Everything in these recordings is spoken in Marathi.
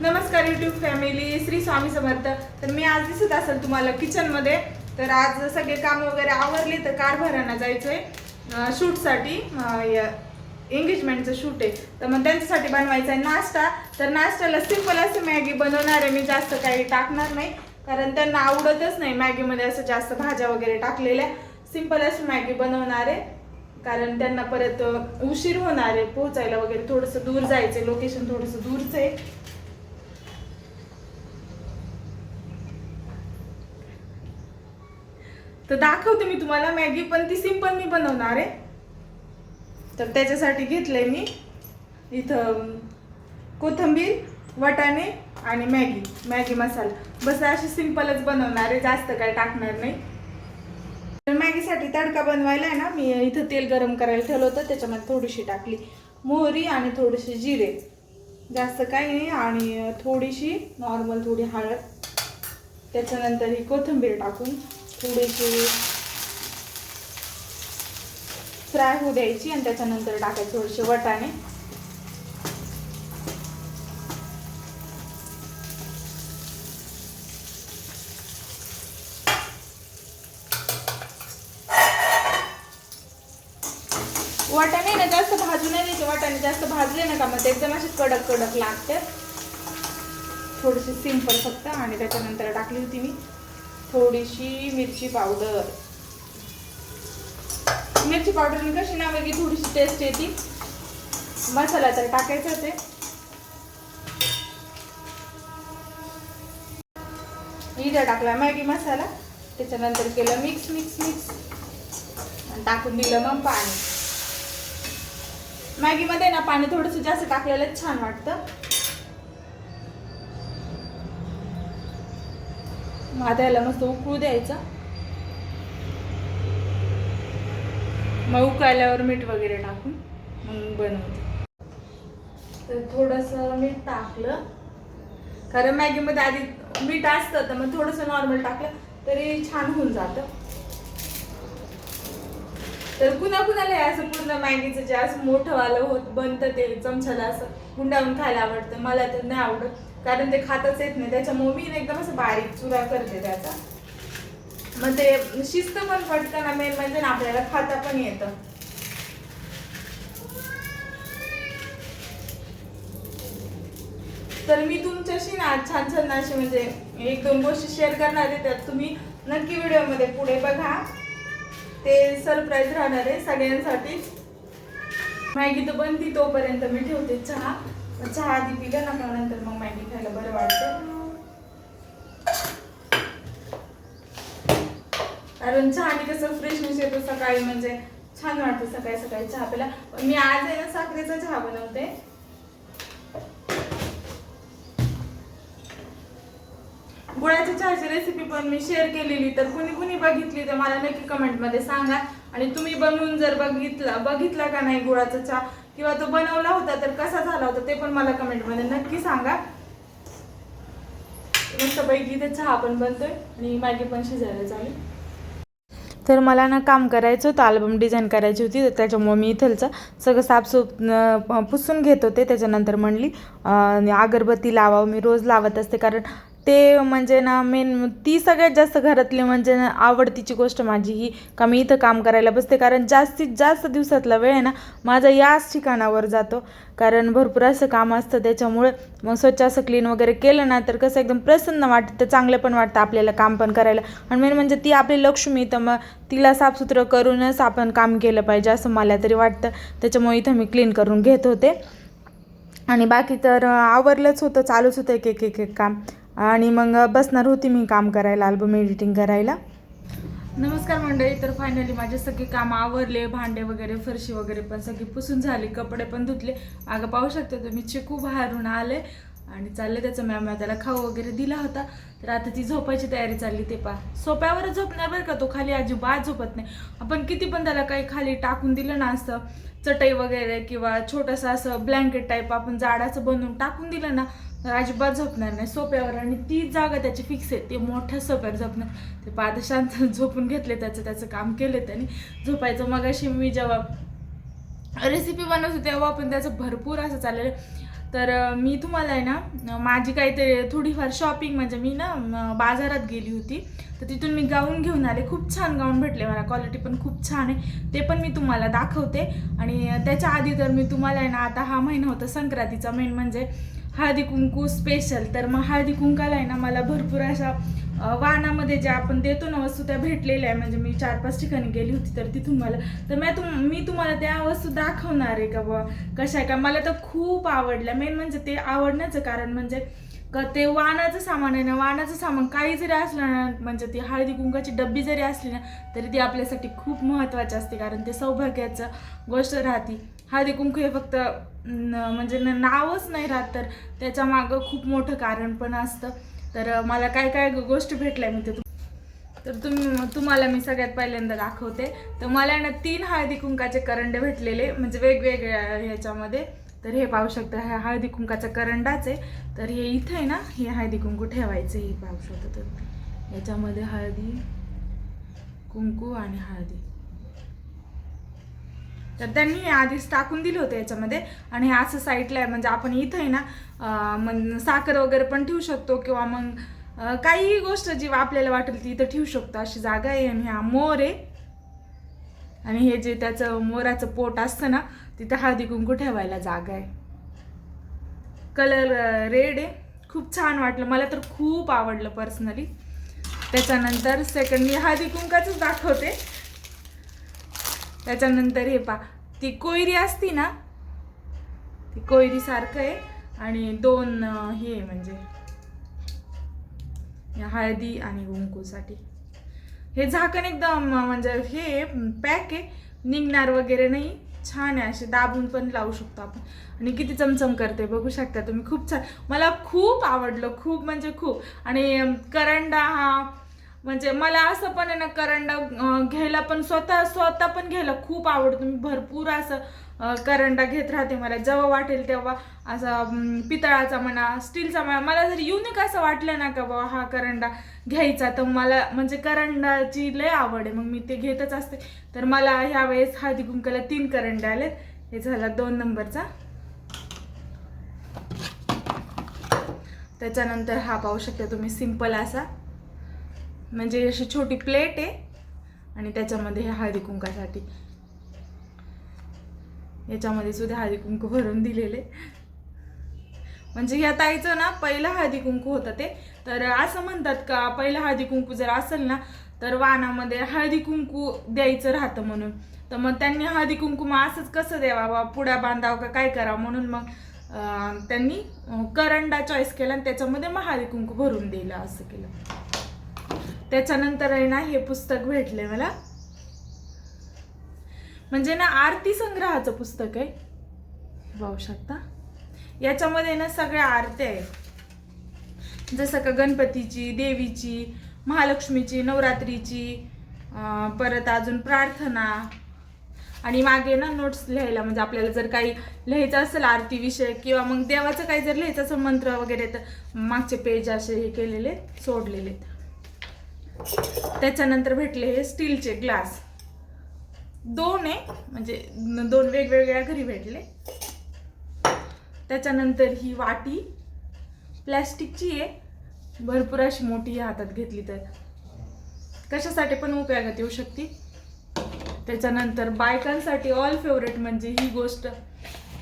नमस्कार यूट्यूब फॅमिली, श्री स्वामी समर्थ. तर मी आज दिसत असेल तुम्हाला किचनमध्ये. तर आज सगळे काम वगैरे आवरले, तर कारभारांना जायचंय शूटसाठी. एंगेजमेंटचं शूट आहे, तर मग त्यांच्यासाठी बनवायचा आहे नाश्ता. तर नाश्त्याला सिंपल असं मॅगी बनवणार आहे मी, जास्त काही टाकणार नाही कारण त्यांना आवडतच नाही मॅगीमध्ये असं जास्त भाज्या वगैरे टाकलेल्या. सिंपल अशी मॅगी बनवणार आहे कारण त्यांना परत उशीर होणार आहे पोहोचायला वगैरे, थोडंसं दूर जायचं, लोकेशन थोडंसं दूरचं आहे. तर दाखवते मी तुम्हाला मॅगी, पण ती सिंपल मी बनवणार आहे. तर त्याच्यासाठी घेतलंय मी इथं कोथिंबीर, वाटाणे आणि मॅगी मसाला. बस अशी सिंपलच बनवणार आहे, जास्त काय टाकणार नाही. तर मॅगीसाठी तडका बनवायला आहे ना, मी इथं तेल गरम करायला ठेवलं होतं, त्याच्यामध्ये थोडीशी टाकली मोहरी आणि थोडेसे जिरे, जास्त काही नाही, आणि थोडीशी नॉर्मल थोडी हळद. त्याच्यानंतर ही कोथिंबीर टाकून थोडीशी फ्राय होऊ द्यायची आणि त्याच्यानंतर टाकायचे थोडेसे वाटाणे. वाटाणे ना जास्त भाजू नाही द्यायचे, वाटाणे जास्त भाजले ना का मग ते एकदम असे कडक कडक लागते. थोडीशी सिंपल फक्त. आणि त्याच्यानंतर टाकली होती मी थोडीशी मिरची पावडर. मिरची पावडर कशी ना वेगळी थोडीशी टेस्ट येते. मसाला तर टाकायचाच आहे. इथं टाकला मॅगी मसाला, त्याच्यानंतर केलं मिक्स मिक्स मिक्स आणि टाकून दिलं मग पाणी. मॅगी मध्ये ना पाणी थोडंसं जास्त टाकलेलं छान वाटतं. आता याला मस्त उकळू द्यायचं. मग उकळल्यावर मीठ वगैरे टाकून मग बनवते. तर थोडंसं मीठ टाकलं कारण मॅगीमध्ये आधी मीठ असतं, तर मग थोडंसं नॉर्मल टाकलं तरी छान होऊन जातं. तर कुणाला असं पूर्ण मॅगीचं जे असं मोठं वालं बनतं ते चमच्याला असं गुंडाळून खायला आवडतं. मला तर नाही आवडत कारण ते खातच येत नाही, त्याच्यामुळे मी एकदम असं बारीक चुरा करते त्याचा. मग ते शिस्त पण पटकन ना, मेन म्हणजे ना आपल्याला खाता पण येतं. तर मी तुमच्याशी ना छान छान अशी म्हणजे 1-2 गोष्टी शेअर करणार आहे, त्यात तुम्ही नक्की व्हिडिओमध्ये पुढे बघा. ते सरप्राईज राहणार आहे सगळ्यांसाठी. मॅगी तर बनती तोपर्यंत मी ठेवते चहा. चहा आधी पिलं ना का नंतर मग मॅगी खायला बरं वाटतं. कारण चहाने कसं फ्रेशनेस येतो सकाळी, म्हणजे छान वाटतं सकाळी सकाळी चहा प्यायला. मी आज आहे ना साखरेचा चहा बनवते. गुळाच्या चहाची रेसिपी पण मी शेअर केलेली, तर कुणी बघितली तर मला नक्की कमेंटमध्ये सांगा. आणि तुम्ही बनवून जर बघितला का नाही गुळाचा चहा, किंवा तो बनवला होता तर कसा झाला होता ते पण मला कमेंटमध्ये नक्की सांगा. मस्तपैकी इथे चहा पण बनतोय आणि मॅगी पण शिजायला चालू. तर मला ना काम करायचं होतं, अल्बम डिझाईन करायची होती, तर त्याच्यामुळे मी इथलचं सगळं साफसूफ पुसून घेत होते. त्याच्यानंतर म्हणली अगरबत्ती लावावं, मी रोज लावत असते कारण ते म्हणजे ना मेन ती सगळ्यात जास्त घरातली म्हणजे आवडतीची गोष्ट माझी ही का मी इथं काम करायला बसते. कारण जास्तीत जास्त दिवसातला वेळ आहे ना माझा याच ठिकाणावर जातो, कारण भरपूर असं काम असतं. त्याच्यामुळे मग स्वच्छ असं क्लीन वगैरे केलं ना तर कसं एकदम प्रसन्न वाटतं, चांगलं पण वाटतं आपल्याला काम पण करायला. आणि मेन म्हणजे ती आपली लक्ष्मी, तर मग तिला साफसुथरं करूनच आपण काम केलं पाहिजे असं मला तरी वाटतं. त्याच्यामुळे इथं मी क्लीन करून घेत होते. आणि बाकी तर आवरलंच होतं, चालूच होतं एक एक एक काम. आणि मग बसणार होती मी काम करायला, अल्बम एडिटिंग करायला. नमस्कार मंडळी. तर फायनली माझे सगळे काम आवरले, भांडे वगैरे फरशी वगैरे पण सगळी पुसून झाली, कपडे पण धुतले. मागं पाहू शकता तुम्ही चिकू बाहेरून आले आणि चालले त्याचं मॅम त्याला खाऊ वगैरे दिला होता. तर आता ती झोपायची तयारी चालली. ते सोप्यावरच झोपणार बरं का, तो खाली अजिबात झोपत नाही. आपण किती पण त्याला काही खाली टाकून दिलं ना असं चटई वगैरे किंवा छोटंसं असं ब्लँकेट टाईप आपण जाडाचं बनवून टाकून दिलं ना तर अजिबात झोपणार नाही सोप्यावर. आणि ती जागा त्याची फिक्स आहे, ते मोठ्या सोप्यावर झोपणार. ते पाहता शांत झोपून घेतले, त्याचं काम केलं त्याने झोपायचं. मग अशी मी जेव्हा रेसिपी बनवते तेव्हा पण त्याचं भरपूर असं चाललेलं तर मी तुम्हाला आहे ना माझी काहीतरी थोडीफार शॉपिंग, म्हणजे मी ना बाजारात गेली होती, तर तिथून मी गाऊन घेऊन आले. खूप छान गाऊन भेटले मला, क्वालिटी पण खूप छान आहे, ते पण मी तुम्हाला दाखवते. आणि त्याच्या आधी तर मी तुम्हाला आहे ना, आता हा महिना होता संक्रांतीचा, मेन म्हणजे हळदी कुंकू स्पेशल. तर मग हळदी कुंकाला आहे ना मला भरपूर अशा वाहनामध्ये ज्या आपण देतो ना वस्तू त्या भेटलेल्या आहे. म्हणजे मी 4-5 ठिकाणी गेली होती, तर तिथून मला, तर मी तुम्हाला त्या वस्तू दाखवणार आहे का बा कशा आहे का. मला तर खूप आवडल्या. मेन म्हणजे ते आवडण्याचं कारण म्हणजे का ते वाणाचं सामान आहे ना, वाणाचं सामान काही जरी असलं ना, म्हणजे ती हळदी कुंकाची डब्बी जरी असली ना, तरी ती आपल्यासाठी खूप महत्त्वाची असते, कारण ते सौभाग्याचं गोष्ट राहते. हळदी कुंकू हे फक्त म्हणजे नावच नाही राहत, तर त्याच्या मागं खूप मोठं कारण पण असतं. तर मला काय काय गोष्टी भेटल्या मी तर तुम्हाला मी सगळ्यात पहिल्यांदा दाखवते. तर मला ना 3 हळदी कुंकाचे करंडे भेटलेले, म्हणजे वेगवेगळ्या ह्याच्यामध्ये. तर हे पाहू शकता, हा हळदी कुंकाचा करंडाच आहे. तर हे इथं आहे ना, हे हळदी कुंकू ठेवायचं, हे पाहू शकतो. तर याच्यामध्ये हळदी कुंकू आणि हळदी, तर त्यांनी हे आधीच टाकून दिलं होतं याच्यामध्ये. आणि हे असं साईडला आहे, म्हणजे आपण इथं आहे ना मग साखर वगैरे पण ठेवू शकतो, किंवा मग काही गोष्ट जी आपल्याला वाटेल ती इथं ठेवू शकतो, अशी जागा आहे. आणि हा मोर आहे, आणि हे जे त्याचं मोराचं पोट असतं ना, तिथं हळदी कुंकू ठेवायला जागा आहे. कलर रेड आहे, खूप छान वाटलं मला, तर खूप आवडलं पर्सनली. त्याच्यानंतर सेकंड मी हळदी कुंकाचंच दाखवते. त्याच्यानंतर हे पा, ती कोयरी असती ना, ती कोयरी सारखं आहे. आणि 2 हे म्हणजे हळदी आणि कुंकूसाठी हे झाकण एकदम म्हणजे हे पॅक आहे, निघणार वगैरे नाही, छान आहे. असे दाबून पण लावू शकतो आपण. आणि किती चमचम करते बघू शकता तुम्ही, खूप छान, मला खूप आवडलं, खूप म्हणजे खूप. आणि करंडा हा म्हणजे मला असं पण आहे ना, करंडा घ्यायला पण स्वतः पण घ्यायला खूप आवडतं. मी भरपूर असं करंडा घेत राहते, मला जेव्हा वाटेल तेव्हा. असं पितळाचा म्हणा, स्टीलचा म्हणा, मला जर युनिक असं वाटलं ना का बाबा हा करंडा घ्यायचा, तर मला म्हणजे करंडाची लय आवड आहे, मग मी ते घेतच असते. तर मला ह्या वेळेस हळदी कुंकाला 3 करंडे आलेत. हे झाला 2 नंबरचा. त्याच्यानंतर हा पाहू शकता तुम्ही, सिंपल असा, म्हणजे अशी छोटी प्लेट आहे, आणि त्याच्यामध्ये हे हळदी कुंकासाठी याच्यामध्ये सुद्धा हळदी कुंकू भरून दिलेले. म्हणजे ह्या ताईचं ना पहिलं हळदी कुंकू होतं ते. तर असं म्हणतात का पहिलं हळदी कुंकू जर असेल ना, तर वाणामध्ये हळदी कुंकू द्यायचं राहतं म्हणून. तर मग त्यांनी हळदी कुंकू मग असंच कसं द्यावा, पुढा बांधावं का काय करावं, म्हणून मग त्यांनी करंडा चॉईस केला, आणि त्याच्यामध्ये मग हळदी कुंकू भरून दिलं, असं केलं. त्याच्यानंतर आहे ना हे पुस्तक भेटले मला, म्हणजे ना आरती संग्रहाचं पुस्तक आहे, पाहू शकता. याच्यामध्ये ना सगळ्या आरत्या आहेत, जसं का गणपतीची, देवीची, महालक्ष्मीची, नवरात्रीची, परत अजून प्रार्थना. आणि मागे ना नोट्स लिहायला, म्हणजे आपल्याला जर काही लिहायचं असेल आरती विषय, किंवा मग देवाचं काही जर लिहायचं असेल मंत्र वगैरे, तर मागचे पेज असे हे केलेले सोडलेले. त्याच्यानंतर भेटले हे स्टीलचे ग्लास, 2 आहे, म्हणजे 2 वेगवेगळ्या घरी भेटले. त्याच्यानंतर ही वाटी प्लॅस्टिकची आहे, भरपूर अशी मोठी हातात घेतली तर कशासाठी पण उपयोगात येऊ शकते. त्याच्यानंतर बायकांसाठी ऑल फेवरेट म्हणजे ही गोष्ट,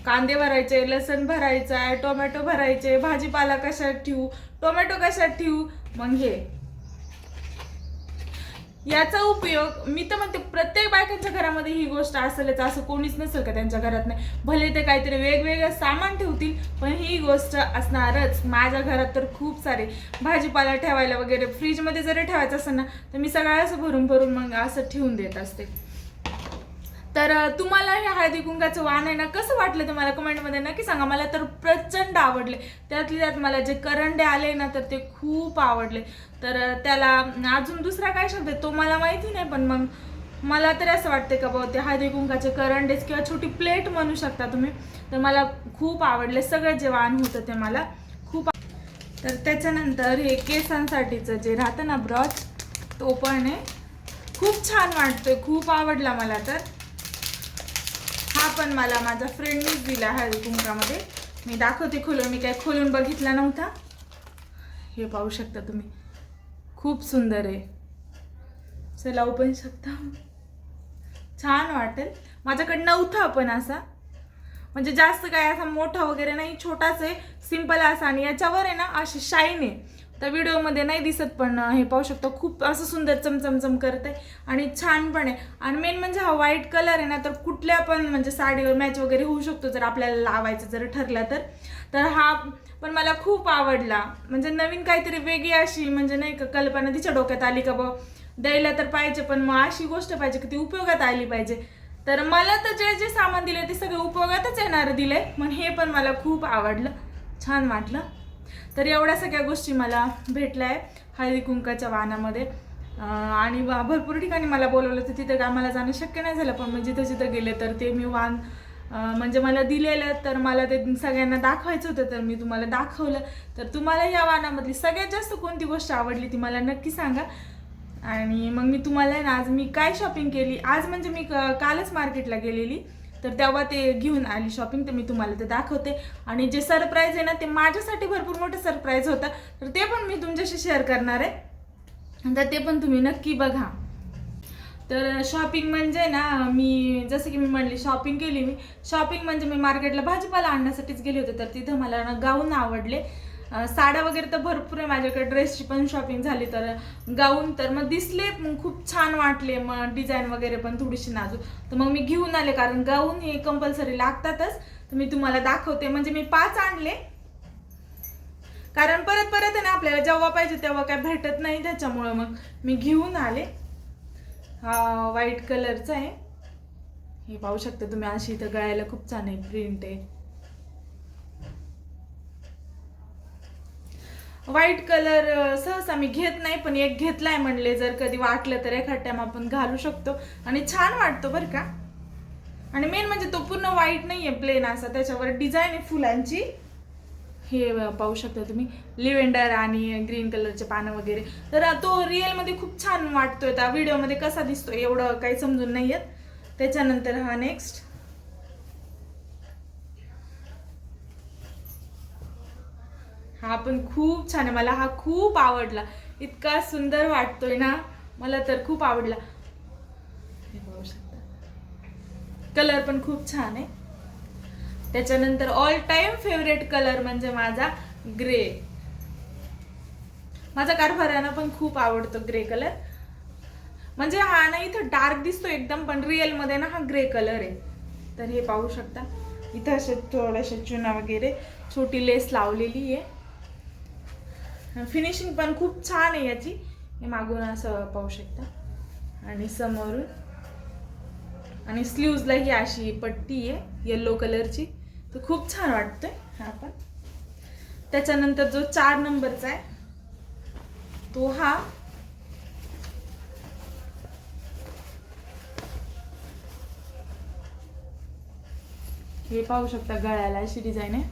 कांदे भरायचे, लसण भरायचा आहे, टोमॅटो भरायचे, भाजीपाला कशात ठेवू, टोमॅटो कशात ठेवू, मग हे याचा उपयोग मी तर म्हणते प्रत्येक बायकांच्या घरामध्ये ही गोष्ट असेलच, असं कोणीच नसेल का त्यांच्या घरात नाही. भले ते काहीतरी वेगवेगळं सामान ठेवतील, पण ही गोष्ट असणारच. माझ्या घरात तर खूप सारे भाजीपाला ठेवायला वगैरे, फ्रीजमध्ये जरी ठेवायचं असेल ना, तर मी सगळं असं भरून भरून मग असं ठेवून देत असते. तर तुम्हाला हे हळदी कुंकाचं वाण आहे ना कसं वाटलं, तुम्हाला कमेंटमध्ये नक्की सांगा. मला तर प्रचंड आवडले. त्यातली त्यात मला जे करंडे आले ना, तर ते खूप आवडले. तर त्याला अजून दुसरा काय शब्द आहे तो मला माहिती नाही, पण मग मला तरी असं वाटतं का बाबा ते हळदी कुंकाचे करंडेच किंवा छोटी प्लेट म्हणू शकता तुम्ही. तर मला खूप आवडले, सगळं जे वाण होतं ते मला खूप. तर त्याच्यानंतर हे केसांसाठीचं जे राहतं ना ब्रॉच, तो पण आहे, खूप छान वाटतोय, खूप आवडला मला. तर हा पण मला माझ्या फ्रेंडनीच दिला हळदी कुंकामध्ये. मी दाखवते खोलून, मी काय खोलून बघितला नव्हता. हे पाहू शकता तुम्ही, खूप सुंदर आहे. चला ओपन शकता, छान वाटेल. माझ्याकडे नव्हता पण असा, म्हणजे जास्त काय असा मोठा वगैरे नाही, छोटाच आहे, सिंपल असा. आणि याच्यावर आहे ना अशी शाईन आहे, तर व्हिडिओमध्ये नाही दिसत, पण हे पाहू शकतो खूप असं सुंदर चमचमचम करते आणि छान पण आहे. आणि मेन म्हणजे हा व्हाईट कलर आहे ना, तर कुठल्या पण म्हणजे साडीवर मॅच वगैरे होऊ शकतो जर आपल्याला लावायचं जर ठरला तर हा पण मला खूप आवडला. म्हणजे नवीन काहीतरी वेगळी अशी म्हणजे नाही का कल्पना तिच्या डोक्यात आली का बा द्यायला तर पाहिजे, पण मग अशी गोष्ट पाहिजे की ती उपयोगात आली पाहिजे. तर मला तर जे जे सामान दिले ते सगळे उपयोगातच येणारं दिले, मग हे पण मला खूप आवडलं, छान वाटलं. तर एवढ्या सगळ्या गोष्टी मला भेटल्या आहे हळदी कुंकाच्या वाणामध्ये. आणि भरपूर ठिकाणी मला बोलवलं तर तिथे काय मला जाणं शक्य नाही झालं, पण म्हणजे जिथं गेले तर ते मी वाण म्हणजे मला दिलेलं, तर मला ते सगळ्यांना दाखवायचं होतं, तर मी तुम्हाला दाखवलं. तर तुम्हाला या वाणामधली सगळ्यात जास्त कोणती गोष्ट आवडली ती मला नक्की सांगा. आणि मग मी तुम्हाला ना आज मी काय शॉपिंग केली, आज म्हणजे मी कालच मार्केटला गेलेली, तर तेव्हा ते घेऊन आली शॉपिंग, तर मी तुम्हाला ते दाखवते. आणि जे सरप्राईज आहे ना ते माझ्यासाठी भरपूर मोठं सरप्राईज होतं, तर ते पण मी तुमच्याशी शेअर करणार आहे, तर ते पण तुम्ही नक्की बघा. तर शॉपिंग म्हणजे ना मी जसं की मी म्हणली शॉपिंग केली. मी शॉपिंग म्हणजे मी मार्केटला भाजीपाला आणण्यासाठीच गेले होते, तर तिथं मला ना गाऊन आवडले. साड्या वगैरे तर भरपूर आहे माझ्याकडे, ड्रेसची पण शॉपिंग झाली. तर गाऊन तर मग दिसले, खूप छान वाटले, मग डिझाईन वगैरे पण थोडीशी नाजूक, तर मग मी घेऊन आले, कारण गाऊन हे कंपल्सरी लागतातच. तर मी तुम्हाला दाखवते, म्हणजे मी 5 आणले, कारण परत परत आहे ना आपल्याला जेव्हा पाहिजे तेव्हा काय भेटत नाही, त्याच्यामुळं मग मी घेऊन आले. हा व्हाईट कलरचा आहे, हे पाहू शकता तुम्ही, अशी इथं गळ्याला खूप छान आहे प्रिंट आहे. व्हाईट कलर सहसा मी घेत नाही, पण एक घेतलाय म्हणले जर कधी वाटलं तर एखाद टाइम आपण घालू शकतो आणि छान वाटतो बरं का. आणि मेन म्हणजे तो पूर्ण व्हाईट नाहीये, प्लेन असा, त्याच्यावर डिझाईन आहे फुलांची. हे पाहू शकता तुम्ही, लिव्हेंडर आणि ग्रीन कलरचे पानं वगैरे. तर तो रिअलमध्ये खूप छान वाटतोय, त्या व्हिडिओमध्ये कसा दिसतोय एवढं काही समजून नाही येत. त्याच्यानंतर हा नेक्स्ट, हा पण खूप छान आहे, मला हा खूप आवडला, इतका सुंदर वाटतोय ना, मला तर खूप आवडला. हे पाहू शकता, कलर पण खूप छान आहे. त्याच्यानंतर ऑल टाइम फेवरेट कलर म्हणजे माझा ग्रे. माझा कारभारांना पण खूप आवडतो ग्रे कलर. म्हणजे हा ना इथं डार्क दिसतो एकदम, पण रिअल मध्ये ना हा ग्रे कलर आहे. तर हे पाहू शकता, इथं असे थोडेसे चुना वगैरे छोटी लेस लावलेली आहे. फिनिशिंग पण खूप छान आहे याची, हे मागून असं पाहू शकता आणि समोरून. आणि स्लीव्जला ही अशी पट्टी आहे येलो कलरची, तो खूप छान वाटतोय हा पण. त्याच्यानंतर जो 4 नंबरचा आहे तो हा, हे पाहू शकता गळ्याला अशी डिझाईन आहे,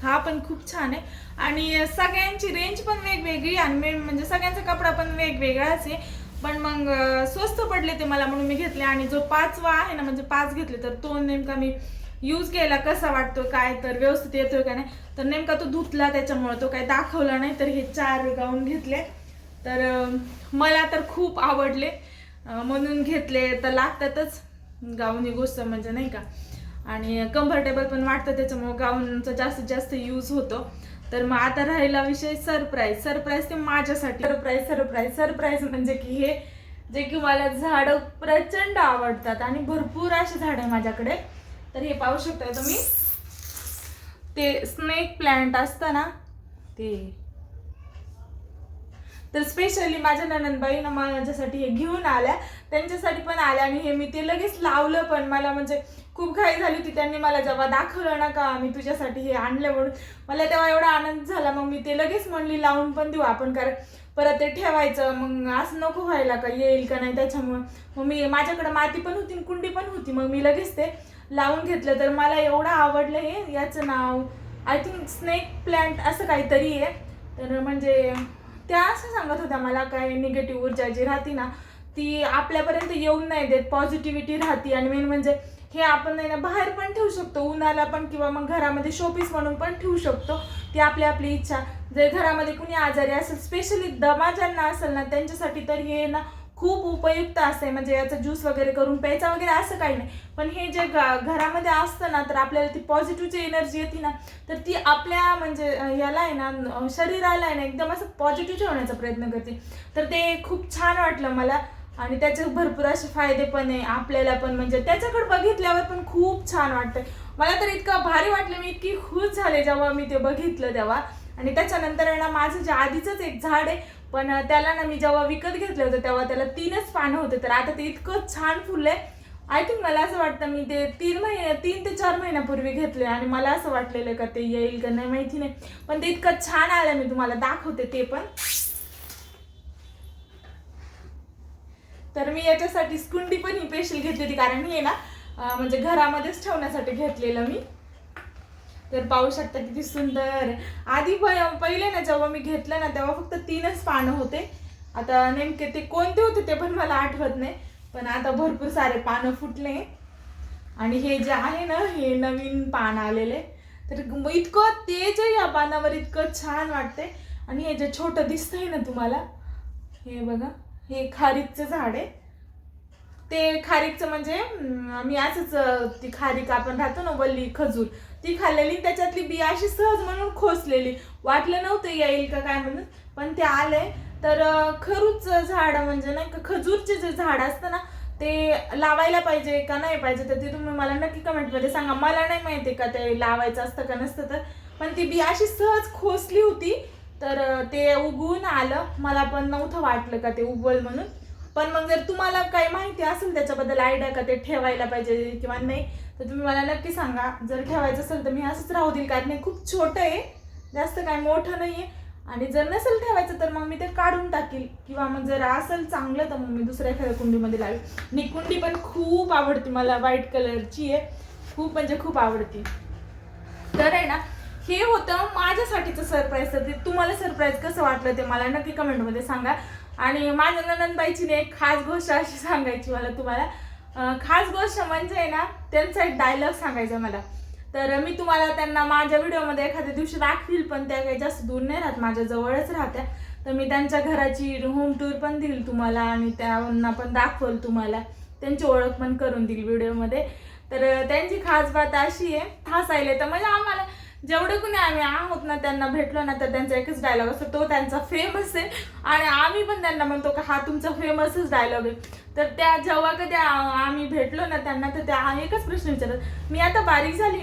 हा पण खूप छान आहे. आणि सगळ्यांची रेंज पण वेगवेगळी, आणि मेन म्हणजे सगळ्यांचा कपडा पण वेगवेगळाच आहे, पण मग स्वस्त पडले ते मला म्हणून मी घेतले. आणि जो 5वा आहे ना, म्हणजे 5 घेतले, तर तो नेमका मी यूज केला, कसा वाटतो काय, तर व्यवस्थित येतोय का नाही, तर नेमका तो धुतला त्याच्यामुळे तो काही दाखवला नाही. तर हे 4 गाऊन घेतले, तर मला तर खूप आवडले म्हणून घेतले. तर लागतातच गाऊन ही गोष्ट म्हणजे नाही का, आणि कम्फर्टेबल पण वाटतं, त्याच्यामुळे गाऊनचा जास्तीत जास्त यूज होतो. तर मग आता राहिला विषय सरप्राईज. सरप्राईज ते माझ्यासाठी सरप्राईज सरप्राईज सरप्राईज म्हणजे की हे जे की मला झाडं प्रचंड आवडतात आणि भरपूर अशी झाडं आहे माझ्याकडे. तर हे पाहू शकता तुम्ही, ते स्नेक प्लांट असतं ना ते, तर स्पेशली माझ्या ननंदबाईनं माझ्यासाठी हे घेऊन आल्या, त्यांच्यासाठी पण आल्या, आणि हे मी ते लगेच लावलं पण. मला म्हणजे खूप घाई झाली होती, त्यांनी मला जेव्हा दाखवलं ना का मी तुझ्यासाठी हे आणलं म्हणून, मला तेव्हा एवढा आनंद झाला. मग मी ते लगेच म्हणली लावून पण देऊ आपण, कारण परत ते ठेवायचं मग असं नको व्हायला का येईल का नाही, त्याच्यामुळं मग मी, माझ्याकडे माती पण होती कुंडी पण होती, मग मी लगेच ते लावून घेतलं. तर मला एवढं आवडलं हे, याचं नाव आय थिंक स्नेक प्लांट असं काहीतरी आहे. तर म्हणजे त्या असं सांगत होत्या मला, काय निगेटिव्ह ऊर्जा जी राहते ना ती आपल्यापर्यंत येऊन नाही देत, पॉझिटिव्हिटी राहते. आणि मेन म्हणजे हे आपण आहे ना बाहेर पण ठेवू शकतो, उन्हाला पण, किंवा मग घरामध्ये शोपीस म्हणून पण ठेवू शकतो. ती आपली इच्छा. जर घरामध्ये कुणी आजारी असेल, स्पेशली दमा ज्यांना असेल ना त्यांच्यासाठी तर हे ना खूप उपयुक्त असते. म्हणजे याचा ज्यूस वगैरे करून प्यायचा वगैरे असं काही नाही, पण हे जे घरामध्ये असतं ना तर आपल्याला ती पॉझिटिव्हची एनर्जी येते ना, तर ती आपल्या म्हणजे याला आहे ना शरीराला आहे ना एकदम असं पॉझिटिव्ह ठेवण्याचा प्रयत्न करते. तर ते खूप छान वाटलं मला, आणि त्याचे भरपूर असे फायदे पण आहे आपल्याला पण. म्हणजे त्याच्याकडे बघितल्यावर पण खूप छान वाटतंय मला. तर इतकं भारी वाटलं, मी इतकी खुश झाले जेव्हा मी ते बघितलं तेव्हा. आणि त्याच्यानंतर आहे ना माझं जे आधीचंच एक झाड आहे, पण त्याला ना मी जेव्हा विकत घेतलं होतं तेव्हा त्याला 3च पानं होते, तर आता ते इतकं छान फुललंय. आय थिंक मला असं वाटतं मी ते 3 ते 4 महिन्यापूर्वी घेतले, आणि मला असं वाटलेलं का ते येईल का नाही माहिती नाही, पण ते इतकं छान आलं. मी तुम्हाला दाखवते ते पण. तर मी याच्यासाठी कुंडी पण ही स्पेशल घेतली होती, कारण हे ना म्हणजे घरामध्येच ठेवण्यासाठी घेतलेलं मी. तर पाहू शकता किती सुंदर. आधी पहिले ना जेव्हा मी घेतलं ना तेव्हा फक्त 3च पानं होते. आता नेमके ते कोणते होते ते पण मला आठवत नाही, पण आता भरपूर सारे पानं फुटले. आणि हे जे आहे ना हे नवीन पान आलेले, तर इतकं तेज आहे या पानावर, इतकं छान वाटते. आणि हे जे छोटं दिसतंय ना तुम्हाला, हे बघा, हे खारीकचं झाड आहे. ते खारीकचं म्हणजे मी असंच ती खारीक आपण राहतो ना वल्ली खजूर, ती खाल्लेली, त्याच्यातली बी अशी सहज म्हणून खोसलेली, वाटलं नव्हतं येईल का काय म्हणून, पण ते आलंय. तर खरूच झाड म्हणजे नाही का, खजूरचे जे झाड असतं ना ते लावायला पाहिजे का नाही पाहिजे, तर ते तुम्ही मला नक्की कमेंटमध्ये सांगा. मला नाही माहिती का ते लावायचं असतं का नसतं, तर पण ती बी अशी सहज खोसली होती, तर ते उगवून आलं. मला पण नव्हतं वाटलं का ते उगवल म्हणून. पण मग जर तुम्हाला काही माहिती असेल त्याच्याबद्दल, आयडिया का ते ठेवायला पाहिजे किंवा नाही, तर तुम्ही मला नक्की सांगा. जर ठेवायचं असेल तर मी असंच राहू देईल, कारण नाही खूप छोटं आहे, जास्त काय मोठं नाही आहे. आणि जर नसेल ठेवायचं तर मग मी ते काढून टाकील, किंवा मग जर असेल चांगलं तर मग मी दुसऱ्या एखाद्या कुंडीमध्ये लावेल. आणि कुंडी पण खूप आवडते मला, व्हाईट कलरची आहे, खूप म्हणजे खूप आवडते. तर आहे ना हे होतं माझ्यासाठीचं सरप्राईज. तर ते तुम्हाला सरप्राईज कसं वाटलं ते मला नक्की कमेंटमध्ये सांगा. आणि माझ्या ननंदबाईची एक खास गोष्ट अशी सांगायची मला तुम्हाला. खास गोष्ट म्हणजे ना त्यांचा एक डायलॉग सांगायचा मला. तर मी तुम्हाला त्यांना माझ्या व्हिडिओमध्ये एखाद्या दिवशी दाखवील, पण त्या काही जास्त दूर नाही राहत, माझ्या जवळच राहत्या. तर मी त्यांच्या घराची होम टूर पण देईल तुम्हाला, आणि त्यांना पण दाखवल तुम्हाला, त्यांची ओळख पण करून देईल व्हिडिओमध्ये. तर त्यांची खास बात अशी आहे, हसायला तर म्हणजे आम्हाला जेवढे कोणी आम्ही आहोत ना त्यांना भेटलो ना तर त्यांचा एकच डायलॉग असतो, तो त्यांचा फेमस आहे. आणि आम्ही पण त्यांना म्हणतो का हा तुमचा फेमसच डायलॉग आहे. तर त्या जेव्हा कधी आम्ही भेटलो ना त्यांना, तर त्या एकच प्रश्न विचारतात, मी आता बारीक झाली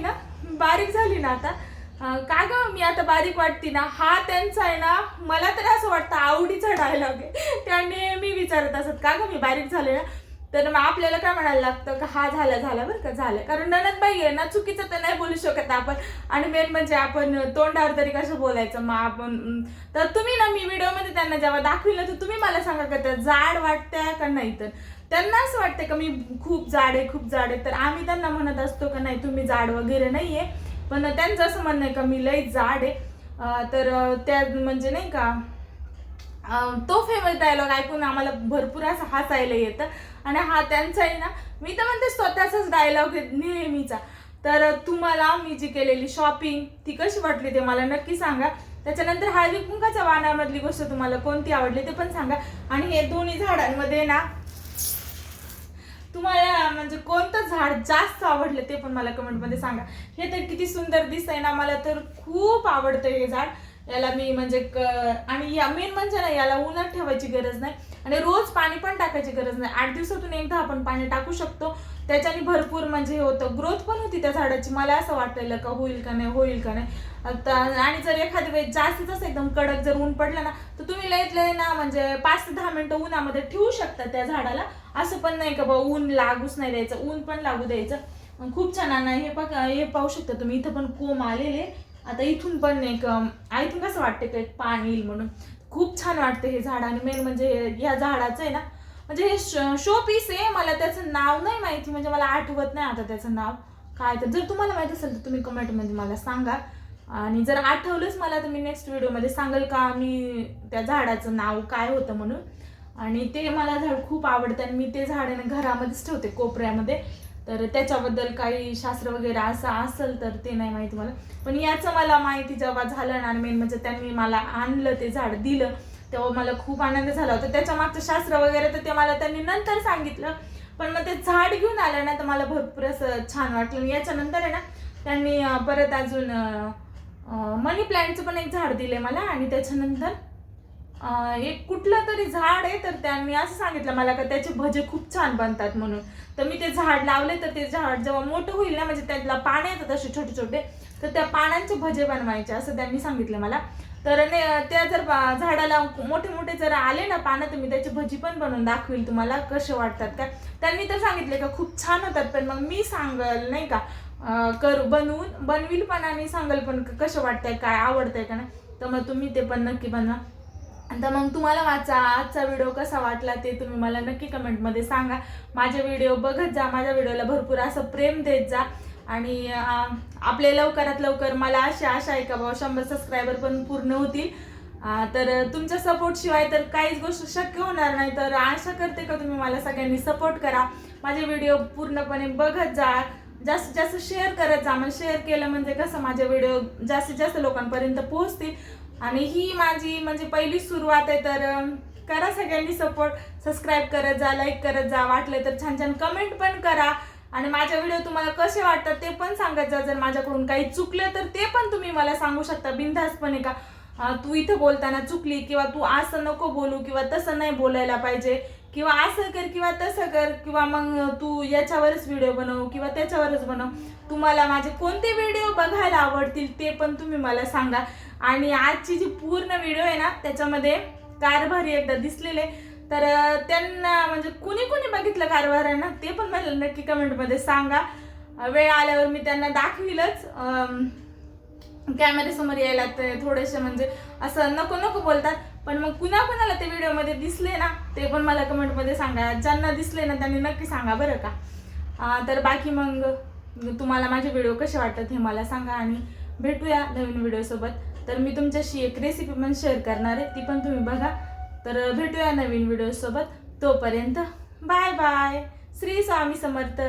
ना आता, का ग मी आता बारीक वाटते ना. हा त्यांचा आहे ना, मला तर असं वाटतं आवडीचा डायलॉग आहे. त्या नेहमी विचारत असत का ग मी बारीक झाले ना. तर मग आपल्याला काय म्हणायला लागतं का हा झाला बरं का, झालं. कारण ननदबाई आहे ना, चुकीचं तर नाही बोलू शकत आपण. आणि मेन म्हणजे आपण तोंडावर तरी कसं बोलायचं मग आपण. तर तुम्ही ना, मी व्हिडिओमध्ये त्यांना जेव्हा दाखविल ना, तर तुम्ही मला सांगा का त्या जाड वाटत्या का नाही. तर त्यांना असं वाटतं का मी खूप जाड आहे. तर आम्ही त्यांना म्हणत असतो का नाही तुम्ही जाड वगैरे नाहीये, पण त्यांचं असं म्हणणं आहे का मी लई जाड आहे. तर त्या म्हणजे नाही का तो फेमस डायलॉग ऐकून आम्हाला भरपूर असं हसायला येतं. आणि हा त्यांचा आहे ना, मी तर म्हणते स्वतःचाच डायलॉग नेहमीचा. तर तुम्हाला मी जी केलेली शॉपिंग ती कशी वाटली ते मला नक्की सांगा. त्याच्यानंतर हळदी कुंकाच्या वाणामधली गोष्ट तुम्हाला कोणती आवडली ते पण सांगा. आणि हे दोन्ही झाडांमध्ये ना तुम्हाला म्हणजे कोणतं झाड जास्त आवडलं ते पण मला कमेंटमध्ये सांगा. हे तर किती सुंदर दिसतंय ना, मला तर खूप आवडतं हे झाड. याला मी म्हणजे आणि या मेन म्हणजे ना याला उन्हात ठेवायची गरज नाही, आणि रोज पाणी पण टाकायची गरज नाही. 8 दिवसातून एकदा आपण पाणी टाकू शकतो. त्याच्याने भरपूर म्हणजे होतं, ग्रोथ पण होती त्या झाडाची. मला असं वाटलेलं का होईल का नाही. आता आणि जर एखाद्या वेळेस जास्तीच एकदम कडक जर ऊन पडलं ना, तर तुम्ही लयत लय ना म्हणजे 5 ते 10 मिनिटं उन्हामध्ये ठेवू शकता त्या झाडाला. असं पण नाही का ऊन लागूच नाही द्यायचं, ऊन पण लागू द्यायचं. खूप छान आहे. हे पाहू शकता तुम्ही, इथं पण कोंब आलेले. आता इथून पण एक आय थिंक असं वाटतं की पाणी येईल म्हणून. खूप छान वाटतं हे झाड. आणि मेन म्हणजे ह्या झाडाचं आहे ना, म्हणजे हे शो पीस आहे. मला त्याचं नाव नाही माहिती, म्हणजे मला आठवत नाही आता त्याचं नाव काय. तर जर तुम्हाला माहिती असेल तर तुम्ही कमेंटमध्ये मला सांगा. आणि जर आठवलंच मला तर मी नेक्स्ट व्हिडिओमध्ये सांगेल का मी त्या झाडाचं नाव काय होतं म्हणून. आणि ते मला झाड खूप आवडतं, आणि मी ते झाड घरामध्येच ठेवते कोपऱ्यामध्ये. तर त्याच्याबद्दल काही शास्त्र वगैरे असं असेल तर ते नाही माहिती मला, पण याचं मला माहिती जेव्हा झालं ना, मेन म्हणजे त्यांनी मला आणलं ते झाड दिलं तेव्हा मला खूप आनंद झाला होता. त्याच्या मागचं शास्त्र वगैरे तर ते मला त्यांनी नंतर सांगितलं, पण मग ते झाड घेऊन आलं ना तर मला भरपूर असं छान वाटलं. याच्यानंतर आहे ना त्यांनी परत अजून मनी प्लांटचं पण एक झाड दिले मला, आणि त्याच्यानंतर एक कुठलं तरी झाड आहे, तर त्यांनी असं सांगितलं मला का त्याचे भजे खूप छान बनतात म्हणून. तर मी ते झाड लावले, तर ते झाड जेव्हा मोठं होईल ना, म्हणजे त्यातला पाने येतात असे छोटे छोटे, तर त्या पानांचे भजे बनवायचे असं त्यांनी सांगितलं मला. तर त्या जर झाडाला मोठे मोठे जर आले ना पानं, तर मी त्याची भजी पण बनवून दाखवेल तुम्हाला कसे वाटतात का. त्यांनी तर सांगितले का खूप छान होतात, पण मग मी सांगल नाही का बनवील पण आणि सांगल पण कसं वाटतंय, काय आवडतंय का नाही. तर मग तुम्ही ते पण नक्की बनवा. तर मग तुम्हाला आजचा व्हिडिओ कसा वाटला ते तुम्ही मला नक्की कमेंटमध्ये सांगा. माझे व्हिडिओ बघत जा, माझ्या व्हिडिओला भरपूर असं प्रेम देत जा, आणि आपले लवकरात लवकर मला अशी आशा आहे का बाबा 100 सबस्क्रायबर पण पूर्ण होतील. तर तुमच्या सपोर्ट शिवाय तर काहीच गोष्ट शक्य होणार नाही. तर आशा करते का तुम्ही मला सगळ्यांनी सपोर्ट करा, माझे व्हिडिओ पूर्णपणे बघत जा, जास्तीत जास्त शेअर करत जा. मग शेअर केलं म्हणजे कसं माझे व्हिडिओ जास्तीत जास्त लोकांपर्यंत पोहोचतील. आणि ही माझी म्हणजे पहिली सुरुवात आहे, तर करा सगळ्यांनी सपोर्ट, सबस्क्राईब करत जा, लाईक करत जा, वाटलं तर छान छान कमेंट पण करा. आणि माझे व्हिडिओ तुम्हाला कसे वाटतात ते पण सांगत जा. जर माझ्याकडून काही चुकलं तर ते पण तुम्ही मला सांगू शकता बिनधास्तपणे का तू इथं बोलताना चुकली, किंवा तू असं नको बोलू, किंवा तसं नाही बोलायला पाहिजे, किंवा असं कर किंवा तसं कर, किंवा मग तू याच्यावरच व्हिडिओ बनव किंवा त्याच्यावरच बनव. तुम्हाला माझे कोणते व्हिडिओ बघायला आवडतील ते पण तुम्ही मला सांगा. आणि आजची जी पूर्ण व्हिडिओ आहे ना त्याच्यामध्ये कारभारी एकदा दिसलेले, तर त्यांना म्हणजे कुणी कुणी बघितलं कारभारांना ते पण मला नक्की कमेंटमध्ये सांगा. वेळ आल्यावर मी त्यांना दाखवीलच. कॅमेऱ्यासमोर यायला ते थोडेसे म्हणजे असं नको नको बोलतात, पण मग कुणाला ते व्हिडिओमध्ये दिसले ना ते पण मला कमेंटमध्ये सांगा. ज्यांना दिसले ना त्यांनी नक्की सांगा बरं का. तर बाकी मग तुम्हाला माझे व्हिडिओ कसे वाटतात हे मला सांगा, आणि भेटूया नवीन व्हिडिओसोबत. तर मी तुमच्याशी एक रेसिपी पण शेअर करणार आहे, ती पण तुम्ही बघा. तर भेटूया नवीन व्हिडिओसोबत. तोपर्यंत बाय बाय. श्री स्वामी समर्थ.